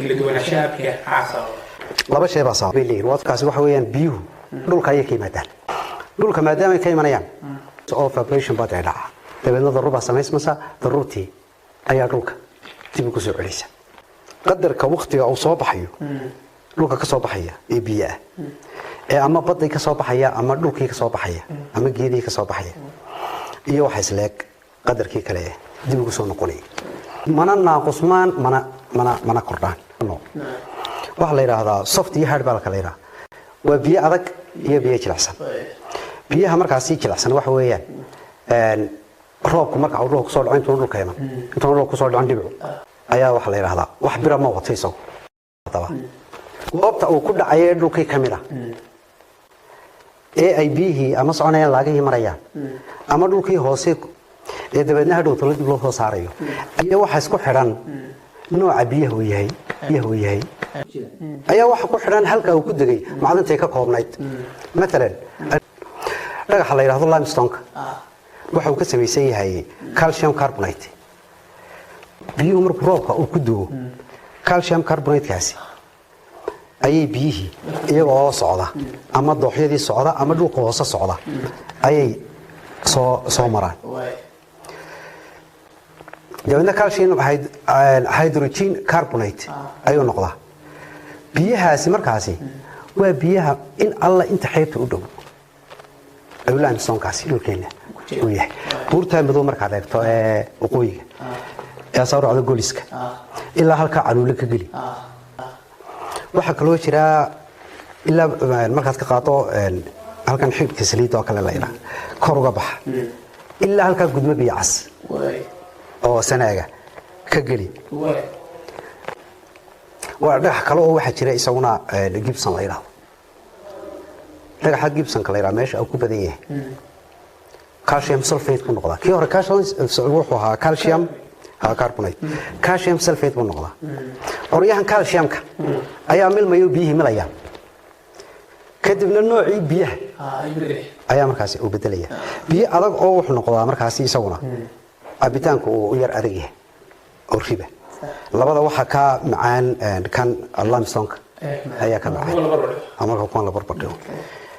اللي دون شابك عصا laba shay baa sabab leeyahay wadkaasi waxa weeyaan biyuhu dhulka ay ka yimaadaan dhulka maadaama ay ka imanayaan oo vibration baa dhaca dabeedna daruura samaysmasa daruurtii ayaa dhulka dib u soo celisa qadarka waqtiga uu soo baxayo dhulka ka soo baxaya ee biyaha ama badda ka soo baxaya ama dhulkii ka soo baxaya ama geedii ka soo baxaya iyo waxa isleeg qadarkii kale dib u soo noqonay mana naaqusmaan mana kordhaan waxa la yiraahdaa soft iyo hard baa kala yiraahdaa waa biyo adag iyo biyo jilicsan biyaha markaas si jilicsan waxa weeyaan roobku marka uu roobku soo dhaco intuu dhulka yeeman intuu roobku soo dhaco dhibic ayaa waxa la yiraahdaa wax bira ma wato isagu goobta uu ku dhacay dhulkii kamida ay biyihii ama soconayaan laagihii marayaan ama dhulkii hoose ee dabeedna hadhow dib loo soo saarayo iyo waxa isku xiran nooca biyaha uu yahay ayaa waxa ku xiran halka uu ku degay macdanta ka koobnayd مثلا dhagaxa la yiraahdo limestone waxa uu ka samaysan yahay calcium carbonate biyuhu markuu roobka uu ku duwo calcium carbonate kaasi ayay biyihii iyagoo socda ama dooxyadii socda ama dhulka hoose socda ayay soo maraan dabeedna calcium hydrogen carbonate ayuu noqdaa biyahaasi markaasi waa biyaha in alla inta xeebta u dhow awlaan sonkaasi dhulkeena uu yahay buurta madow markaad eegto waqooyiga ee sawirada gooliska ilaa halka caluule ka gali waxa kaloo jira ilaa markaad ka qaato halkan xigta saliid oo kale la yiraahdo kor uga bax ilaa halka gudmo biyo cas oo sanaaga ka gali waa dhagax kale oo waxa jira isaguna Gibson la yiraahdo dhagaxa Gibson kale yiraahdo meesha uu ku badan yahay calcium sulfate ku noqda kii hore calcium wuxuu ahaa calcium carbonate calcium sulfate ku noqda qoryahan calciumka ayaa milmayo biyihii milaya kadibna noocii biyaha ayaa markaas u bedelaya biyo adag oo wuxuu noqdaa markaas isaguna abitaanku uu yar adag yahay oo riba labada waxa ka macaan kan limestone ayaa ka macaan ama kuwan la barbardhigo